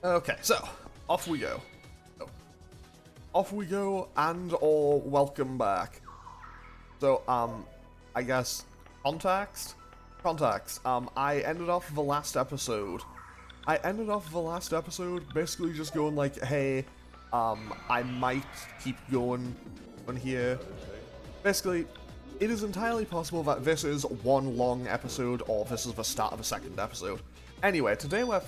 Okay, so off we go. Off we go, and or welcome back. So, I guess context. I ended off the last episode. Basically just going like, hey, I might keep going on here. Basically, it is entirely possible that this is one long episode, or this is the start of a second episode. Anyway, today we're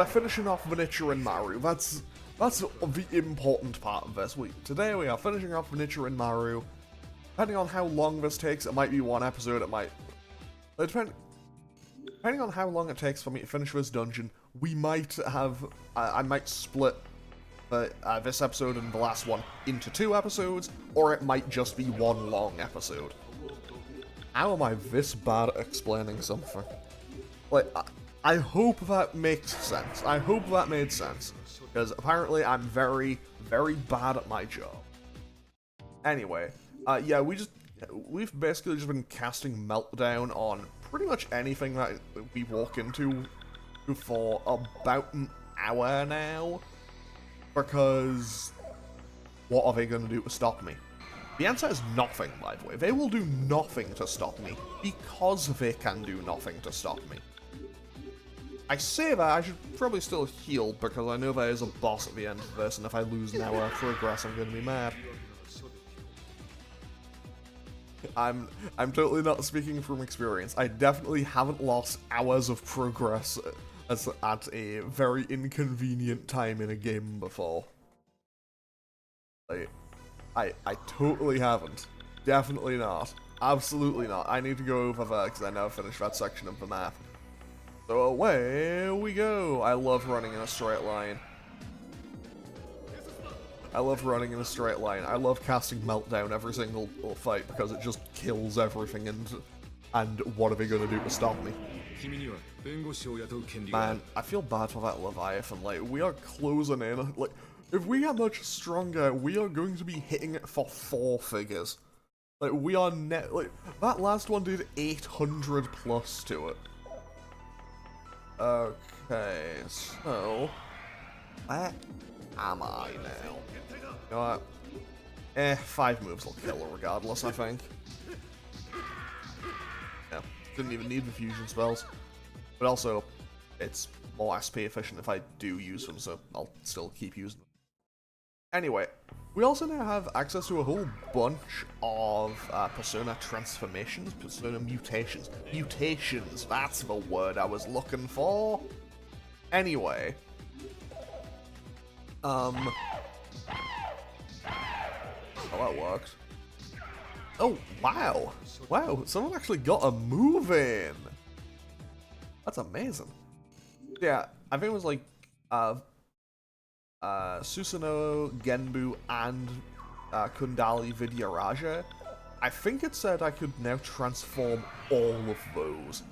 finishing off the Nichirinmaru. That's the important part of this week. Today we are finishing off the Nichirinmaru. Depending on how long this takes, it might be one episode, it might... Depending on how long it takes for me to finish this dungeon, we might have... I might split this episode and the last one into 2 episodes, or it might just be one long episode. How am I this bad at explaining something? Like, I hope that makes sense. I hope that made sense. Because apparently I'm very, very bad at my job. Anyway, yeah, we've basically just been casting Meltdown on pretty much anything that we walk into for about an hour now. Because what are they going to do to stop me? The answer is nothing, by the way. They will do nothing to stop me because they can do nothing to stop me. I say that, I should probably still heal, because I know there is a boss at the end of this, and if I lose now or progress, I'm going to be mad. I'm totally not speaking from experience. I definitely haven't lost hours of progress at a very inconvenient time in a game before. Like, I totally haven't. Definitely not. Absolutely not. I need to go over there, because I never finished that section of the map. So away we go. I love running in a straight line. I love casting Meltdown every single fight because it just kills everything, and what are they going to do to stop me? Man, I feel bad for that Leviathan. Like, we are closing in. Like, if we get much stronger, we are going to be hitting it for 4 figures. Like, we are like, that last one did 800 plus to it. Okay, so where am I now? You know what? 5 moves will kill her regardless, I think. Yeah, didn't even need the fusion spells. But also, it's more SP efficient if I do use them, so I'll still keep using them. Anyway, we also now have access to a whole bunch of persona transformations, persona mutations. Mutations, that's the word I was looking for. Anyway. Oh, that worked. Oh, wow. Wow, someone actually got a move in. That's amazing. Yeah, I think it was like, Susanoo, Genbu, and Kundali Vidyaraja. I think it said I could now transform all of those.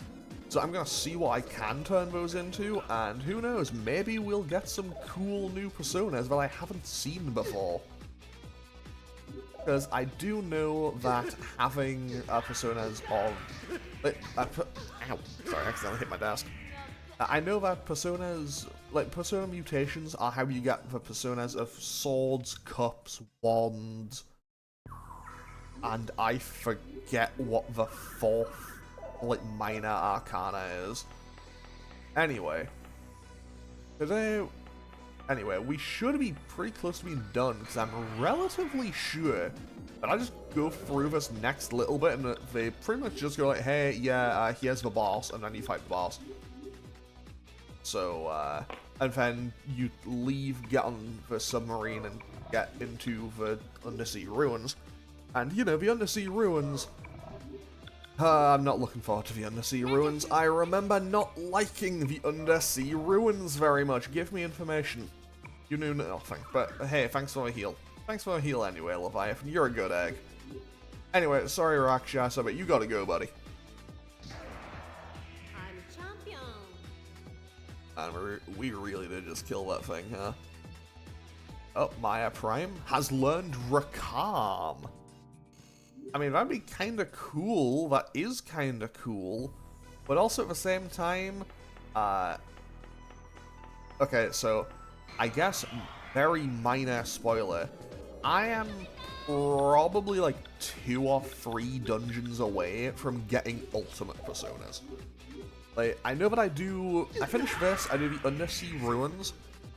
So I'm gonna see what I can turn those into, and who knows, maybe we'll get some cool new personas that I haven't seen before. Because I do know that having personas of... ow, sorry, I accidentally hit my desk. I know that personas, like, persona mutations are how you get the personas of swords, cups, wands, and I forget what the 4th, like, minor arcana is. Anyway, we should be pretty close to being done, because I'm relatively sure that I just go through this next little bit, and they pretty much just go like, hey, yeah, here's the boss, and then you fight the boss. So, and then you leave, get on the submarine, and get into the Undersea Ruins. And, you know, the Undersea Ruins... I'm not looking forward to the Undersea Ruins. I remember not liking the Undersea Ruins very much. Give me information. You knew nothing. But, hey, thanks for a heal. Thanks for a heal anyway, Leviathan. You're a good egg. Anyway, sorry, Rakshasa, but you gotta go, buddy. And we really did just kill that thing, huh? Oh, Maya Prime has learned Rakam. I mean, that'd be kinda cool. That is kinda cool. But also at the same time, Okay, so I guess very minor spoiler. I am probably like 2 or 3 dungeons away from getting ultimate personas. Like, I know that I finish this, I do the Undersea Ruins,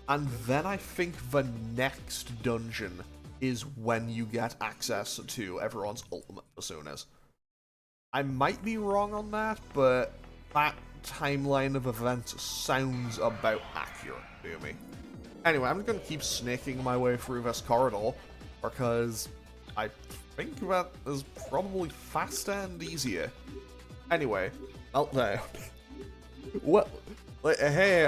and then I think the next dungeon is when you get access to everyone's ultimate personas. I might be wrong on that, but that timeline of events sounds about accurate to me. Anyway, I'm going to keep snaking my way through this corridor, because I think that is probably faster and easier. Anyway, meltdown. What? Like, hey,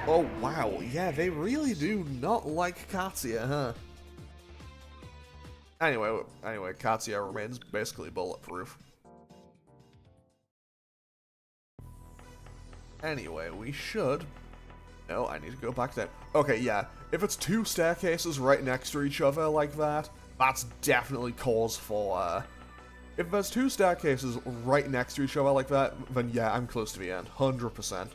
oh, wow, yeah, they really do not like Katya, huh? Anyway, Katya remains basically bulletproof. Anyway, we should... No, I need to go back down. Okay, yeah, if it's 2 staircases right next to each other like that, that's definitely cause for, If there's 2 staircases right next to each other like that, then yeah, I'm close to the end, 100%.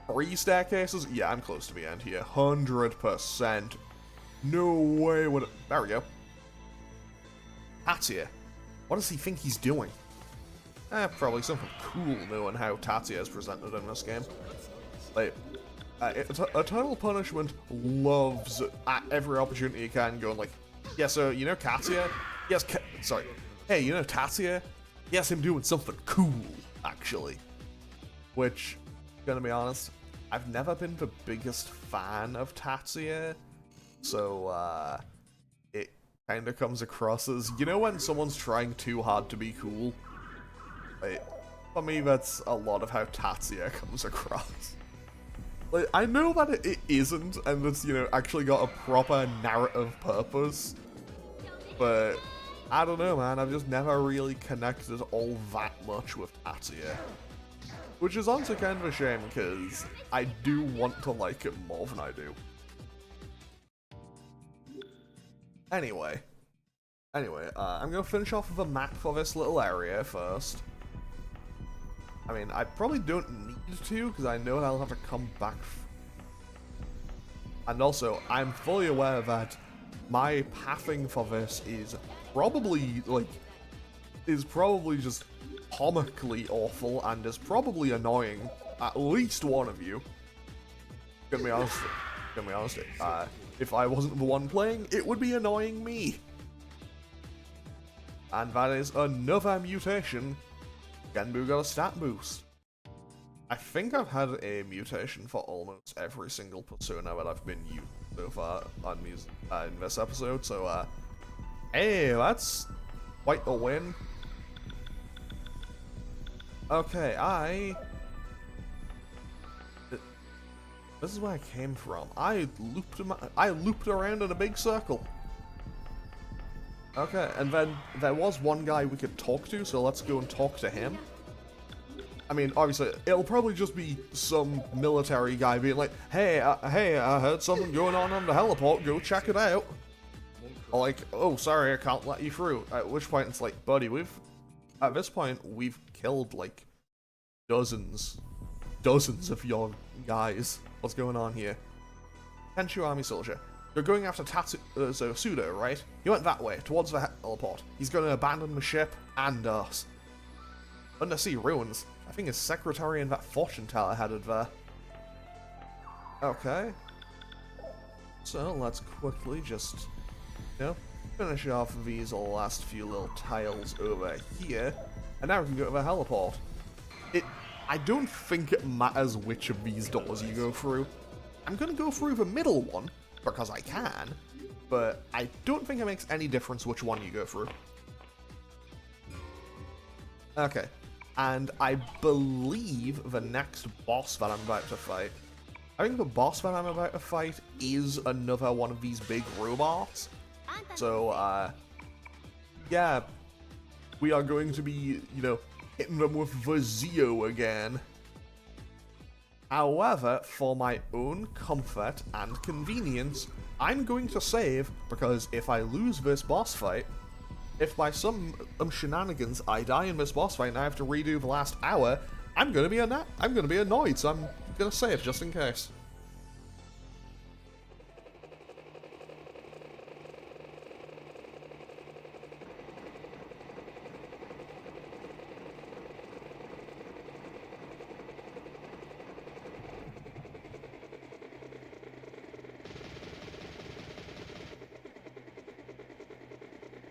3 staircases? Yeah, I'm close to the end here, 100%. No way would it... There we go. Tatsuya. What does he think he's doing? Probably something cool knowing how Tatsuya is presented in this game. Like, Eternal Punishment loves, at every opportunity you can, going like, yeah, so, you know Tatsuya? Yes, sorry. Hey, you know Tatsuya? Yes, him doing something cool, actually. Which, gonna be honest, I've never been the biggest fan of Tatsuya, so, it kind of comes across as, you know when someone's trying too hard to be cool? Like, for me, that's a lot of how Tatsuya comes across. Like, I know that it isn't, and it's, you know, actually got a proper narrative purpose, but I don't know, man, I've just never really connected all that much with Tatsuya. Which is honestly kind of a shame, because I do want to like it more than I do. Anyway, I'm gonna finish off with a map for this little area first. I mean, I probably don't need to, because I know I'll have to come back. And also, I'm fully aware that my pathing for this is probably, like, just comically awful, and is probably annoying at least one of you. Gonna be honest, if I wasn't the one playing, it would be annoying me. And that is another mutation. Genbu got a stat boost. I think I've had a mutation for almost every single persona that I've been using so far on in this episode, so hey, that's quite a win. Okay, this is where I came from. I looped around in a big circle. Okay, and then there was one guy we could talk to, so let's go and talk to him. I mean, obviously, it'll probably just be some military guy being like, hey, I heard something going on the heliport, go check it out. Or like, oh, sorry, I can't let you through. At which point it's like, buddy, at this point, we've killed, like, dozens of your guys. What's going on here? Tenshu Army Soldier. You're going after Sudo, right? He went that way, towards the heliport. He's going to abandon the ship and us. Undersea Ruins. I think his secretary and that fortune teller headed there. Okay. So, let's quickly just, you know, finish off these last few little tiles over here. And now we can go to the heliport. I don't think it matters which of these doors you go through. I'm going to go through the middle one, because I can, but I don't think it makes any difference which one you go through. Okay, and I believe the next boss that I'm about to fight, I think the boss that I'm about to fight is another one of these big robots. So, yeah, we are going to be, you know, hitting them with the Zeo again. However, for my own comfort and convenience, I'm going to save, because if I lose this boss fight, if by some shenanigans I die in this boss fight and I have to redo the last hour, I'm gonna be annoyed, so I'm gonna save just in case.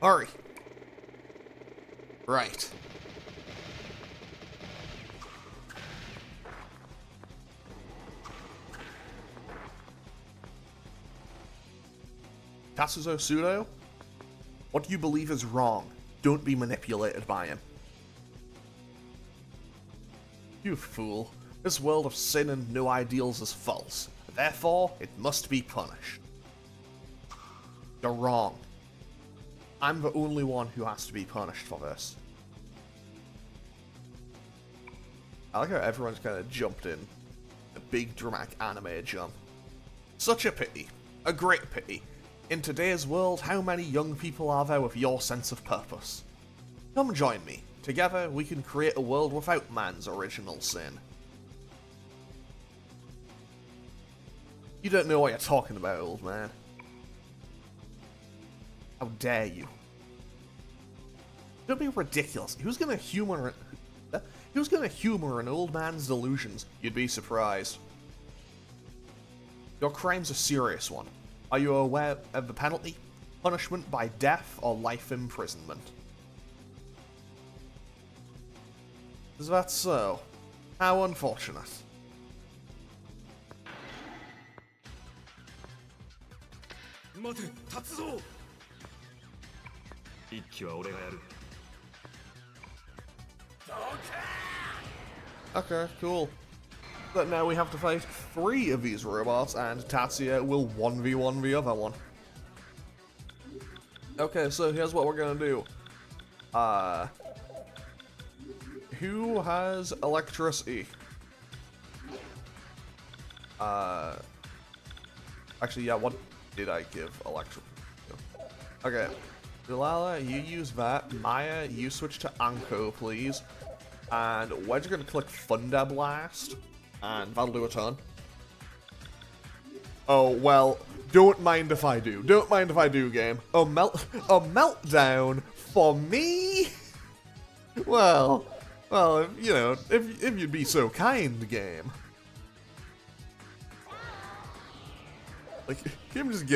Hurry. Right. Tatsuzo Sudo? What you believe is wrong. Don't be manipulated by him. You fool. This world of sin and no ideals is false. Therefore, it must be punished. You're wrong. I'm the only one who has to be punished for this. I like how everyone's kind of jumped in. A big dramatic anime jump. Such a pity. A great pity. In today's world, how many young people are there with your sense of purpose? Come join me. Together, we can create a world without man's original sin. You don't know what you're talking about, old man. How dare you? Don't be ridiculous. Who's gonna humor an old man's delusions? You'd be surprised. Your crime's a serious one. Are you aware of the penalty? Punishment by death or life imprisonment. Is that so? How unfortunate. Okay, cool. But now we have to fight 3 of these robots, and Tatsuya will 1v1 the other one. Okay, so here's what we're gonna do. Who has electricity? Actually, yeah, what did I give electric? Okay. Delilah, you use that. Maya, you switch to Anko, please. And we're just gonna click Thunder Blast, and that'll do a ton. Oh, well, don't mind if I do. Don't mind if I do, game. A meltdown for me? Well, you know, if you'd be so kind, game. Like, Kim just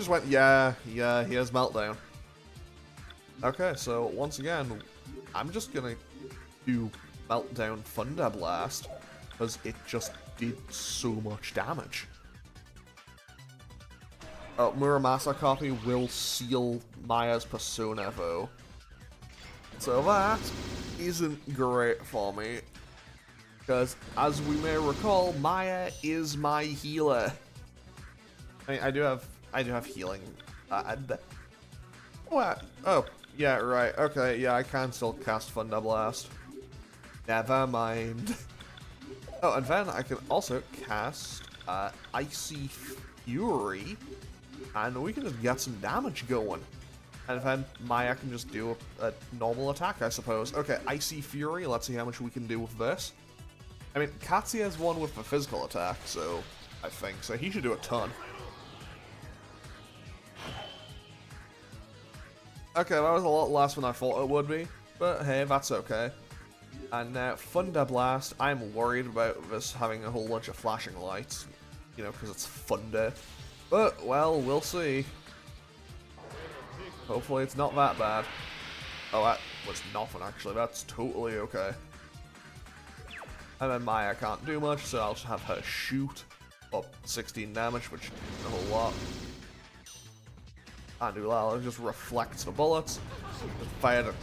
went, yeah, he has meltdown. Okay, so once again, I'm just gonna do Meltdown Thunder Blast, because it just did so much damage. Muramasa copy will seal Maya's persona though. So that isn't great for me, because as we may recall, Maya is my healer. I mean, I do have healing. Oh, yeah, right. Okay, yeah, I can still cast Thunder Blast. Never mind. Oh, and then I can also cast Icy Fury, and we can just get some damage going. And then Maya can just do a normal attack, I suppose. Okay, Icy Fury, let's see how much we can do with this. I mean, Katsuya's one with the physical attack, so I think. So he should do a ton. Okay, that was a lot less than I thought it would be, but hey, that's okay. And now, Thunder Blast, I'm worried about this having a whole bunch of flashing lights, you know, because it's thunder. But, well, we'll see. Hopefully it's not that bad. Oh, that was nothing, actually. That's totally okay. And then Maya can't do much, so I'll just have her shoot up 16 damage, which is a whole lot. And Ulala just reflects the bullets. Just fired a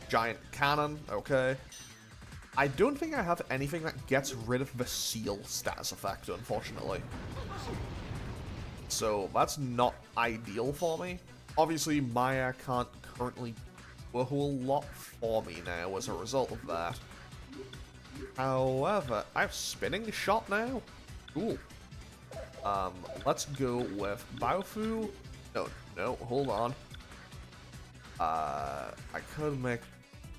giant cannon, okay. I don't think I have anything that gets rid of the seal status effect, unfortunately. So that's not ideal for me. Obviously, Maya can't currently do a whole lot for me now as a result of that. However, I have Spinning Shot now. Cool. Let's go with Baofu. No, hold on. I could make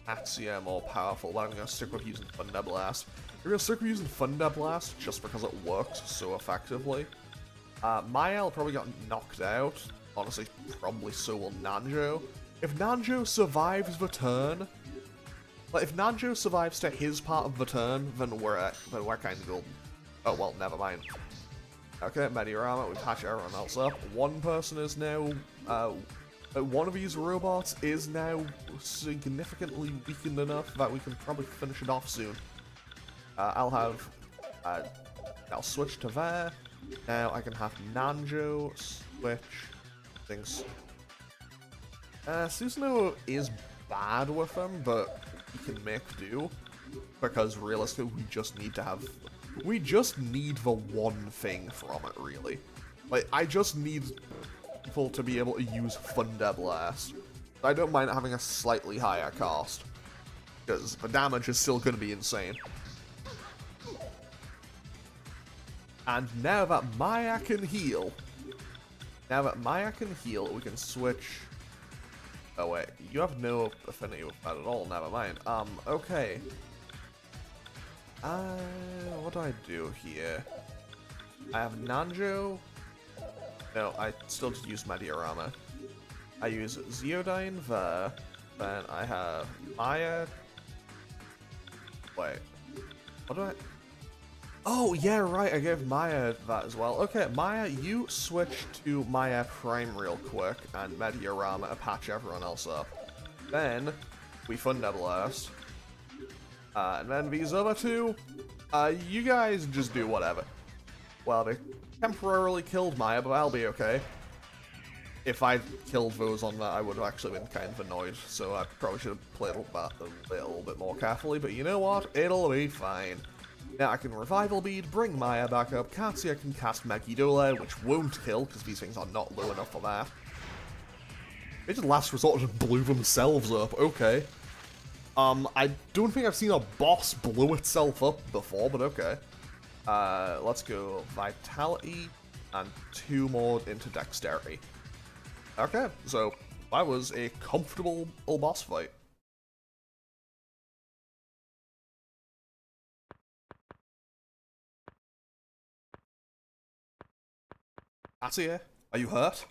Tatsuya more powerful, but I'm gonna stick with using Thunder Blast. We're gonna stick with using Thunder Blast just because it works so effectively. Mael probably got knocked out. Honestly, probably so will Nanjo. If Nanjo survives the turn, like if Nanjo survives to his part of the turn, then we're kind of golden. Oh well, never mind. Okay, Mediorama, we patch everyone else up. One person is now, one of these robots is now significantly weakened enough that we can probably finish it off soon. I'll switch to there. Now I can have Nanjo switch things. Susanoo is bad with them, but we can make do. Because realistically, we just need the one thing from it, really. Like, I just need people to be able to use Thunder Blast. I don't mind having a slightly higher cost. Because the damage is still going to be insane. And now that Maya can heal, we can switch. Oh wait, you have no affinity with that at all, never mind. Okay. What do I do here? I have Nanjo. No, I still just use Mediorama. I use Zeodyne there. Then I have Maya. Wait. What do I... Oh, yeah, right, I gave Maya that as well. Okay, Maya, you switch to Maya Prime real quick, and Mediorama to patch everyone else up. Then, we Thunder Blast. And then these other two, you guys just do whatever. Well, they temporarily killed Maya, but I'll be okay. If I killed those on that, I would have actually been kind of annoyed, so I probably should have played a little bit more carefully, but you know what? It'll be fine. Now I can Revival Bead, bring Maya back up, Katsuya can cast Megidole, which won't kill, because these things are not low enough for that. They just last resort just blew themselves up, okay. I don't think I've seen a boss blow itself up before, but okay. Let's go Vitality, and 2 more into Dexterity. Okay, so that was a comfortable little boss fight. Katsuya, are you hurt?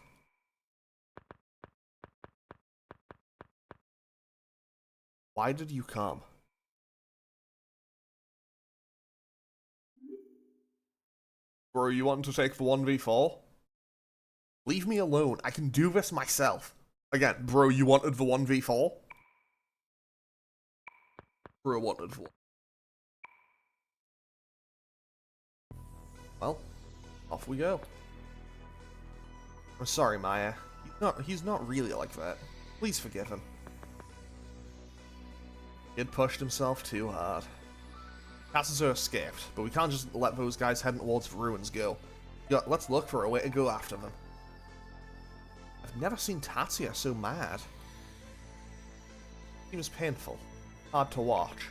Why did you come? Bro, you want to take the 1v4? Leave me alone, I can do this myself. Again, bro, you wanted the 1v4? Bro wanted the 1. Well, off we go. I'm sorry, Maya. He's not really like that. Please forgive him. He had pushed himself too hard. Kazuzo escaped, but we can't just let those guys heading towards the ruins go. Let's look for a way to go after them. I've never seen Tatsuya so mad. Seems painful. Hard to watch.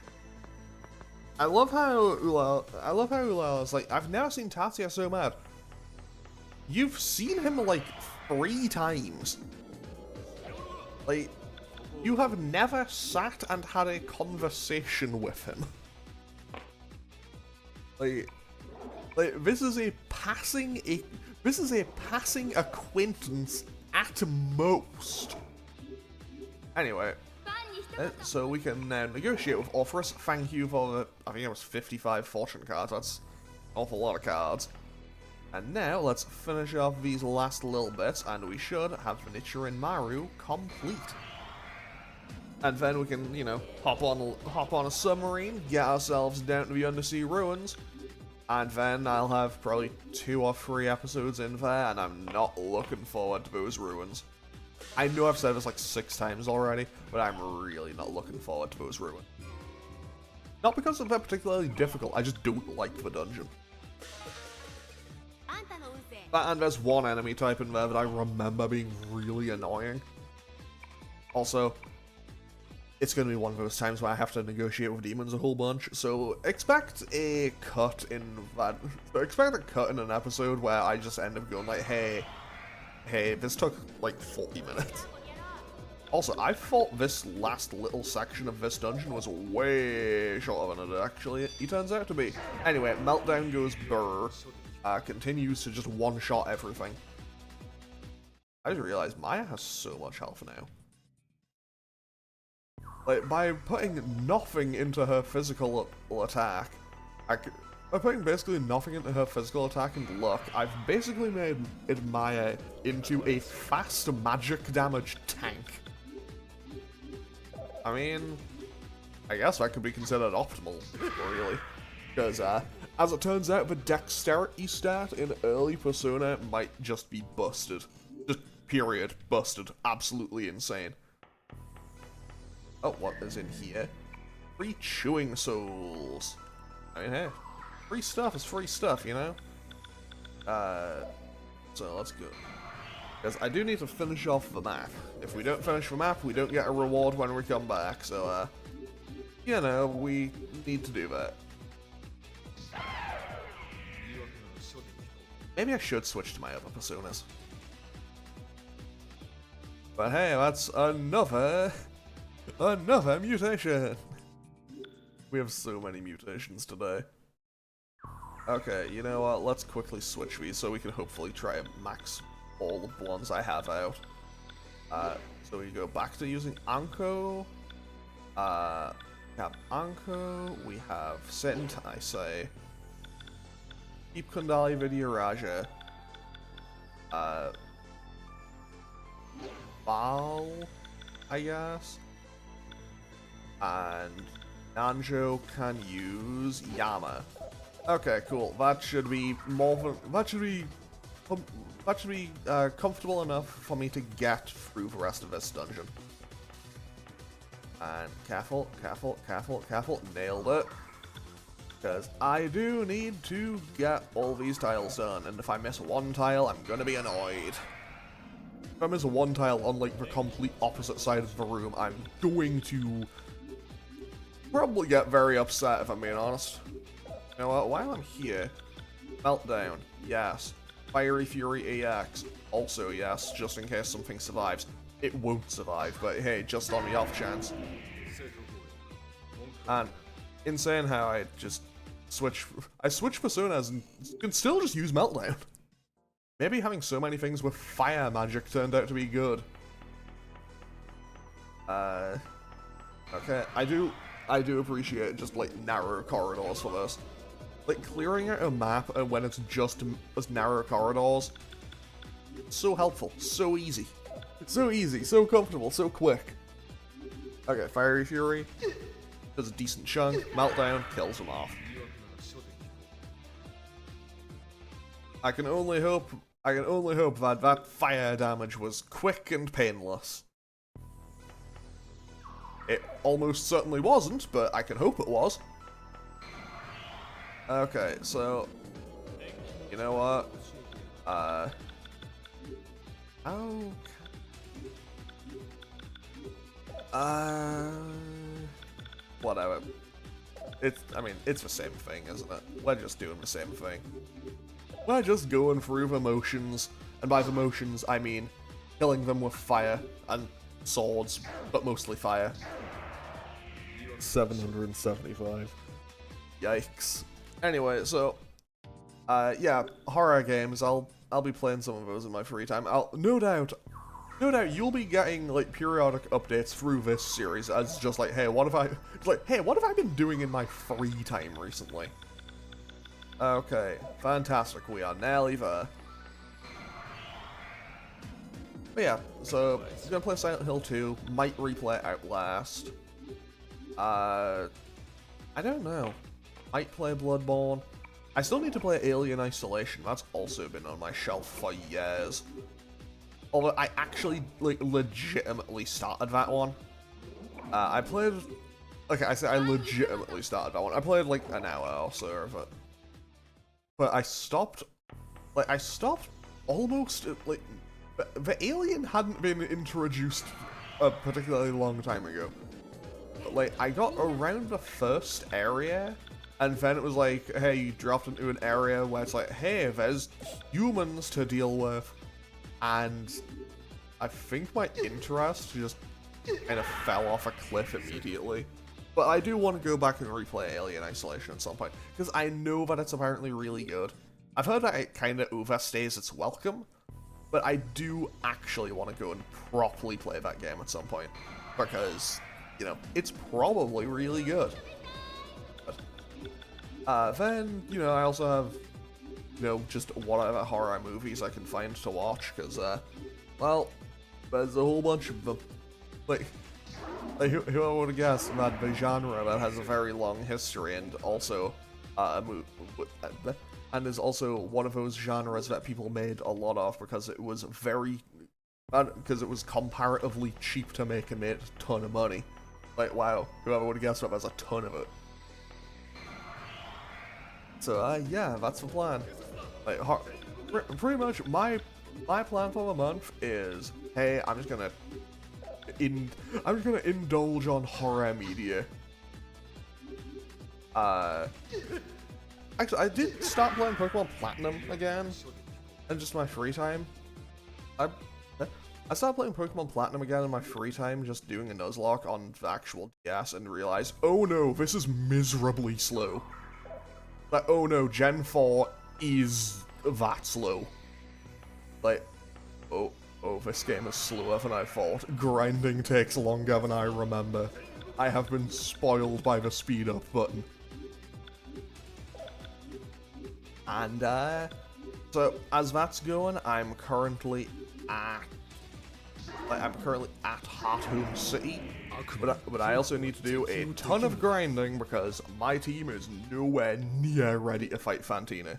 I love how Ula is like, I've never seen Tatsuya so mad. You've seen him like 3 times. Like, you have never sat and had a conversation with him. Like this is a passing acquaintance at most. Anyway, so we can now negotiate with Orpheus. Thank you for the, I think it was 55 fortune cards. That's an awful lot of cards. And now let's finish off these last little bits, and we should have Nichirinmaru complete. And then we can, you know, hop on a submarine, get ourselves down to the Undersea Ruins, and then I'll have probably 2 or 3 episodes in there, and I'm not looking forward to those ruins. I know I've said this like 6 times already, but I'm really not looking forward to those ruins. Not because they're particularly difficult, I just don't like the dungeon. And there's one enemy type in there that I remember being really annoying. Also, it's going to be one of those times where I have to negotiate with demons a whole bunch, so expect a cut in that. Expect a cut in an episode where I just end up going like, hey, this took like 40 minutes. Also, I thought this last little section of this dungeon was way shorter than it actually turns out to be. Anyway, Meltdown goes burr. Continues to just one-shot everything. I just realized Maya has so much health now. Like, by putting nothing into her physical attack, by putting basically nothing into her physical attack and luck, I've basically made Maya into a fast magic damage tank. I mean, I guess that could be considered optimal, really. Because, as it turns out, the dexterity stat in early Persona might just be busted. Just period. Busted. Absolutely insane. Oh, what is in here? Free chewing souls. I mean, hey, free stuff is free stuff, you know? So let's go. Because I do need to finish off the map. If we don't finish the map, we don't get a reward when we come back, so, you know, we need to do that. Maybe I should switch to my other personas. But hey, that's another mutation! We have so many mutations today. Okay, you know what, let's quickly switch these so we can hopefully try and max all of the ones I have out. So we go back to using Anko. We have Anko, we have Sentai, Deep Kundali Vidyaraja, Baal, I guess, and Nanjo can use Yama. Okay, cool. That should be comfortable enough for me to get through the rest of this dungeon. And careful, nailed it. Because I do need to get all these tiles done, and if I miss one tile, I'm gonna be annoyed. If I miss one tile on, like, the complete opposite side of the room, I'm going to probably get very upset, if I'm being honest. You know what, while I'm here, Meltdown, yes. Fiery Fury EX, also yes, just in case something survives. It won't survive, but hey, just on the off chance. And insane how I switch personas and can still just use Meltdown. Maybe having so many things with fire magic turned out to be good. Okay, I do appreciate just, like, narrow corridors for this. Like, clearing out a map and when it's just as narrow corridors, so helpful, so easy. So easy, so comfortable, so quick. Okay, Fiery Fury does a decent chunk, Meltdown kills him off. I can only hope that fire damage was quick and painless. It almost certainly wasn't, but I can hope it was. Okay, so, you know what? Whatever. It's the same thing, isn't it? We're just doing the same thing. We're just going through the motions, and by the motions, I mean killing them with fire and swords, but mostly fire. 775. Yikes. Anyway, so, yeah, horror games, I'll be playing some of those in my free time. No doubt you'll be getting, like, periodic updates through this series as just like, hey, what have I been doing in my free time recently? Okay, fantastic, we are nearly there. But yeah, so, I'm gonna play Silent Hill 2, might replay Outlast. I don't know. Might play Bloodborne. I still need to play Alien Isolation. That's also been on my shelf for years. Although I actually, like, legitimately started that one. I legitimately started that one. I played, like, an hour or so of it. But I stopped almost, like, the Alien hadn't been introduced a particularly long time ago. But, like, I got around the first area, and then it was like, hey, you dropped into an area where it's like, hey, there's humans to deal with. And I think my interest just kind of fell off a cliff immediately. But I do want to go back and replay Alien Isolation at some point, because I know that it's apparently really good. I've heard that it kind of overstays its welcome, but I do actually want to go and properly play that game at some point, because, you know, it's probably really good. But, then, you know, I also have, you know, just whatever horror movies I can find to watch, because, well, there's a whole bunch of them. Like who I would have guessed that the genre that has a very long history and also, and is also one of those genres that people made a lot of because it was because it was comparatively cheap to make and made a ton of money. Like, wow, whoever would have guessed that there's a ton of it. So, yeah, that's the plan. Like, pretty much my plan for the month is, hey, I'm just gonna indulge on horror media. Actually, I did start playing Pokemon Platinum again, in just my free time. I started playing Pokemon Platinum again in my free time, just doing a Nuzlocke on the actual DS, and realized, oh no, this is miserably slow. Like, oh no, Gen 4 is that slow. Like, oh, this game is slower than I thought. Grinding takes longer than I remember. I have been spoiled by the speed up button. And, so, as that's going, I'm currently at Hearthome City, but I also need to do a ton of grinding because my team is nowhere near ready to fight Fantina.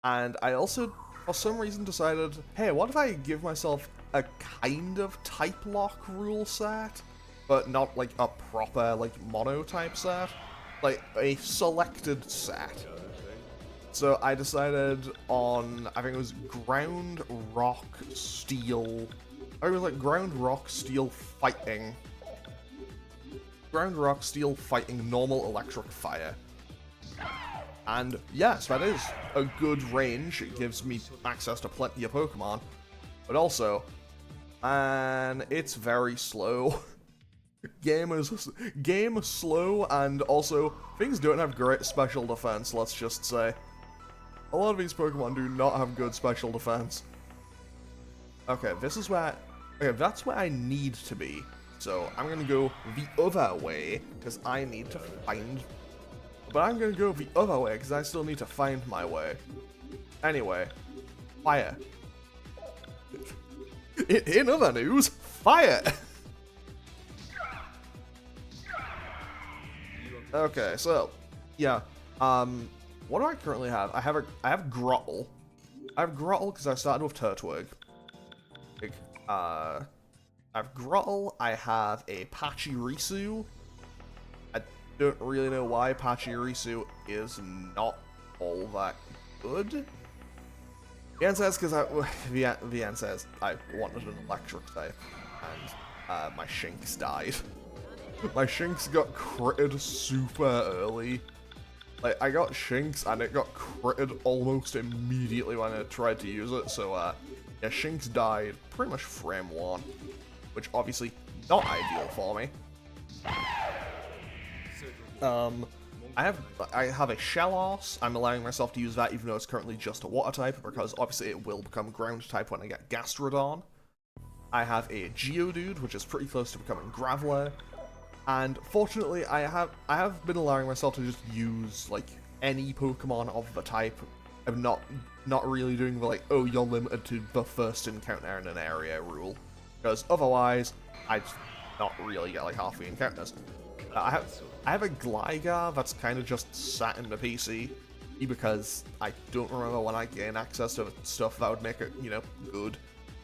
And I also, for some reason, decided, hey, what if I give myself a kind of type lock rule set, but not like a proper, like, mono type set, like a selected set. So I decided on, I think it was ground, rock, steel. I was like ground, rock, steel, fighting. Ground, rock, steel, fighting, normal, electric, fire. And yes, that is a good range. It gives me access to plenty of Pokemon. But also, and it's very slow. Game is slow, and also, things don't have great special defense, let's just say. A lot of these Pokemon do not have good special defense. Okay, that's where I need to be. So I'm gonna go the other way, because I need to find... But I'm gonna go the other way, because I still need to find my way. Anyway, fire. In other news, fire! Okay, so, yeah, what do I currently have? I have Grottle. I have Grottle because I started with Turtwig. Like, I have Grottle, I have a Pachirisu. I don't really know why Pachirisu is not all that good. Vien says Vien says I wanted an electric type, and my Shinx died. My Shinx got critted super early. Like, I got Shinx and it got critted almost immediately when I tried to use it, so, yeah, Shinx died pretty much frame 1, which obviously not ideal for me. I have a Shellos. I'm allowing myself to use that even though it's currently just a water type, because obviously it will become ground type when I get Gastrodon. I have a Geodude, which is pretty close to becoming Graveler. And fortunately, I have been allowing myself to just use, like, any Pokemon of the type. I'm not really doing the, like, oh, you're limited to the first encounter in an area rule. Because otherwise, I'd not really get, like, half the encounters. I have a Gligar that's kind of just sat in the PC, because I don't remember when I gain access to stuff that would make it, you know, good.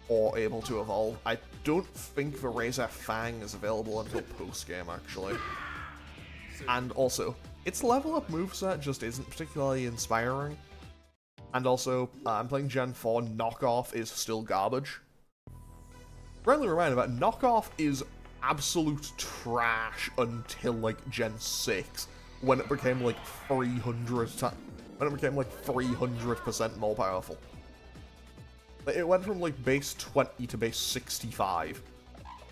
Or able to evolve. I don't think the Razor Fang is available until post-game, actually. And also, its level up moveset just isn't particularly inspiring. And also, I'm playing Gen 4, Knockoff is still garbage. Friendly reminder that Knockoff is absolute trash until, like, Gen 6, when it became, like, 300% more powerful. It went from, like, base 20 to base 65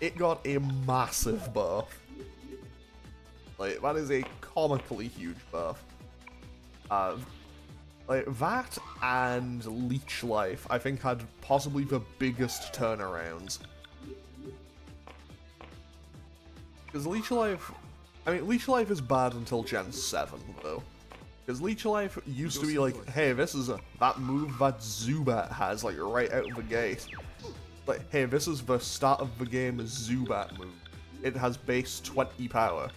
it got a massive buff. Like, that is a comically huge buff. Like, that and Leech Life, I think, had possibly the biggest turnarounds. Because Leech Life... I mean, Leech Life is bad until Gen 7, though. Because Leech Life used to be like, hey, this is that move that Zubat has, like, right out of the gate. Like, hey, this is the start of the game Zubat move. It has base 20 power.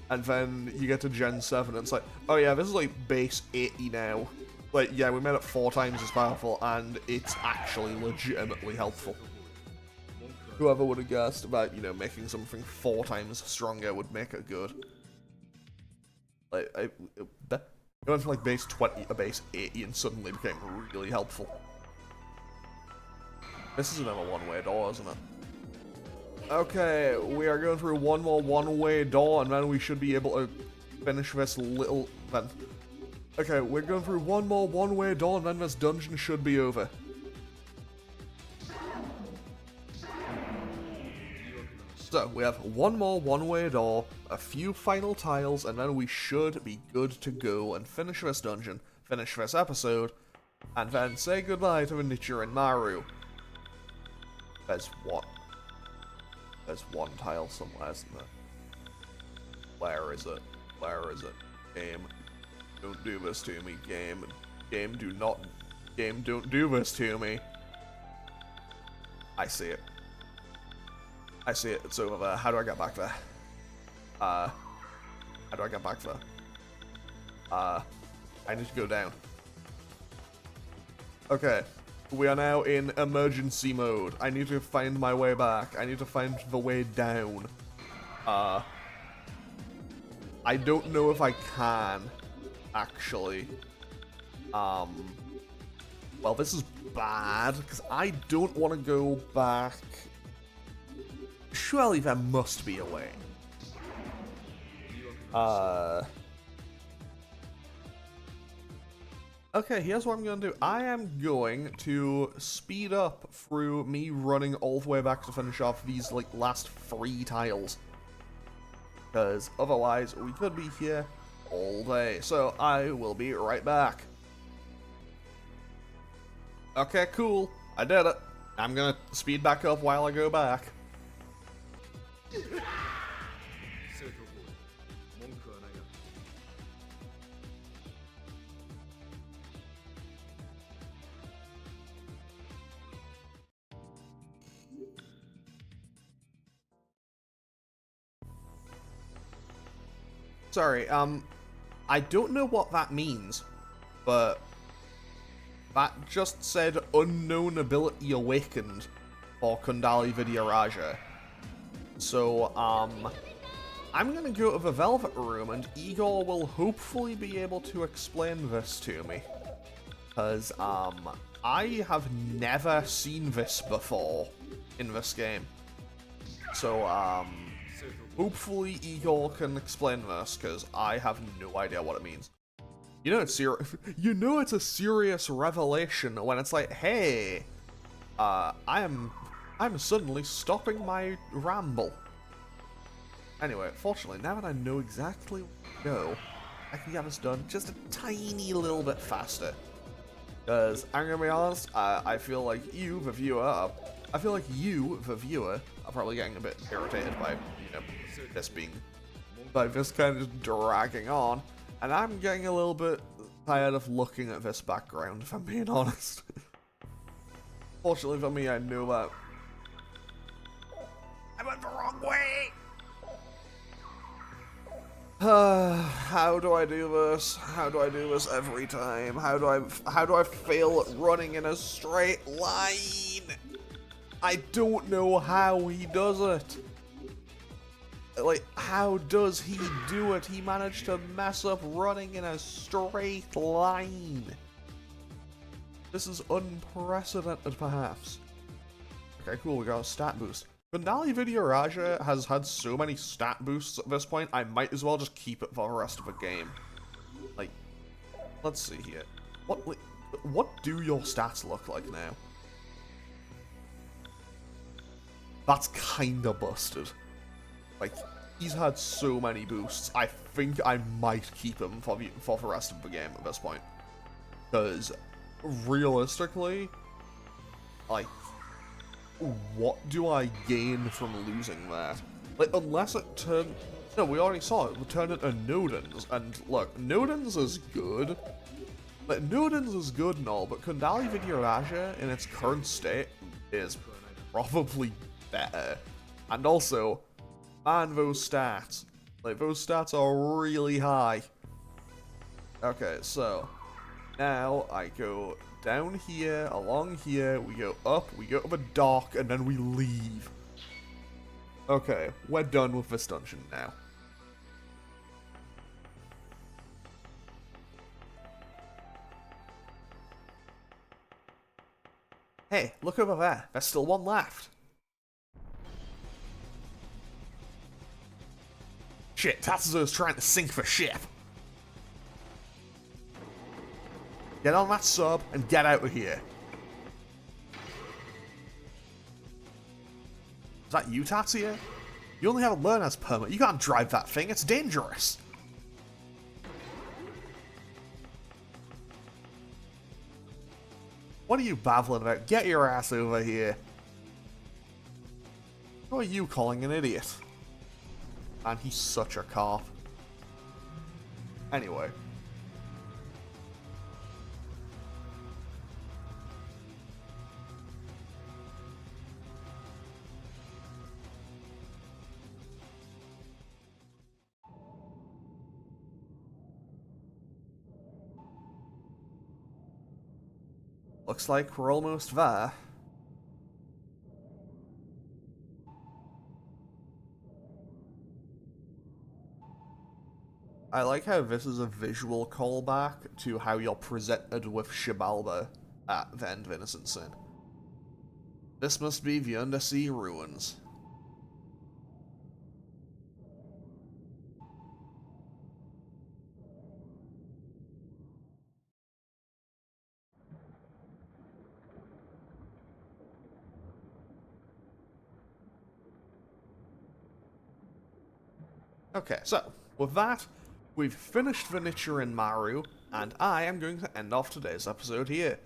And then you get to Gen 7 and it's like, oh yeah, this is like base 80 now. Like, yeah, we made it 4 times as powerful and it's actually legitimately helpful. Whoever would have guessed that, you know, making something 4 times stronger would make it good. Like, it went from like base 20 to base 80 and suddenly became really helpful. This is another one-way door, isn't it? Okay, we are going through one more one-way door, and then we should be able to finish this little... Then. Okay, we're going through one more one-way door, and then this dungeon should be over. So, we have one more one-way door, a few final tiles, and then we should be good to go and finish this dungeon, finish this episode, and then say goodbye to the Nichirinmaru. There's what? There's one tile somewhere, isn't there? Where is it? Where is it? Game. Don't do this to me, game. Game, do not... Game, don't do this to me. I see it. I see it. It's over there. How do I get back there? How do I get back there? I need to go down. Okay. We are now in emergency mode. I need to find my way back. I need to find the way down. I don't know if I can, actually. Well, this is bad, because I don't want to go back. Surely there must be a way. Okay, here's what I'm going to do. I am going to speed up through me running all the way back to finish off these, like, last 3 tiles. Because otherwise, we could be here all day. So, I will be right back. Okay, cool. I did it. I'm going to speed back up while I go back. Sorry, I don't know what that means, but that just said unknown ability awakened for Kundali Vidyaraja. So, I'm gonna go to the Velvet Room and Igor will hopefully be able to explain this to me. Because, I have never seen this before in this game. So, hopefully Igor can explain this, because I have no idea what it means. You know it's a serious revelation when it's like, hey, I'm suddenly stopping my ramble. Anyway, fortunately, now that I know exactly where to go, I can get this done just a tiny little bit faster. Because, I'm gonna be honest, I feel like you, the viewer, are probably getting a bit irritated by, you know, this kind of dragging on, and I'm getting a little bit tired of looking at this background, if I'm being honest. Fortunately for me, I knew that I went the wrong way! How do I do this? How do I do this every time? How do I fail at running in a straight line? I don't know how he does it. Like, how does he do it? He managed to mess up running in a straight line. This is unprecedented, perhaps. Okay, cool, we got a stat boost. Kundali Vidyaraja has had so many stat boosts at this point, I might as well just keep it for the rest of the game. Like, let's see here. What do your stats look like now? that's kinda busted. Like, he's had so many boosts, I think I might keep him for the rest of the game at this point. Because, realistically, like, what do I gain from losing that? Like, unless it turned... No, we already saw it. We turned it into Nodens. And, look, Nodens is good. Like, Nodens is good and all, but Kundali Vidyaraja, in its current state, is probably better. And also, man, those stats. Like, those stats are really high. Okay, so... Now, I go down here, along here, we go up, we go to the dock, and then we leave. Okay, we're done with this dungeon now. Hey, look over there. There's still one left. Shit, Tatsuzo's trying to sink the ship. Get on that sub and get out of here. Is that you, Tatsuya? You only have a learner's permit. You can't drive that thing. It's dangerous. What are you babbling about? Get your ass over here. Who are you calling an idiot? Man, he's such a cop. Anyway. Looks like we're almost there. I like how this is a visual callback to how you're presented with Shibalba at the end of Innocent Sin. This must be the Undersea Ruins. Okay, so, with that, we've finished the Nichirinmaru, and I am going to end off today's episode here.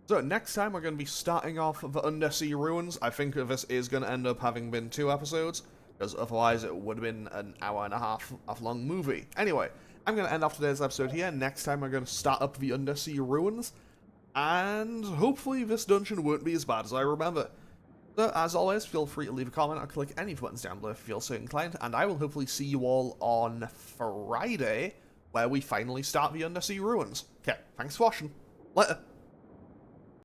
So, next time we're going to be starting off the Undersea Ruins. I think this is going to end up having been 2 episodes, because otherwise it would have been an hour and a half long movie. Anyway, I'm going to end off today's episode here. Next time we're going to start up the Undersea Ruins, and hopefully this dungeon won't be as bad as I remember. So, as always, feel free to leave a comment or click any of the buttons down below if you feel so inclined, and I will hopefully see you all on Friday, where we finally start the Undersea Ruins. Okay, thanks for watching. Later.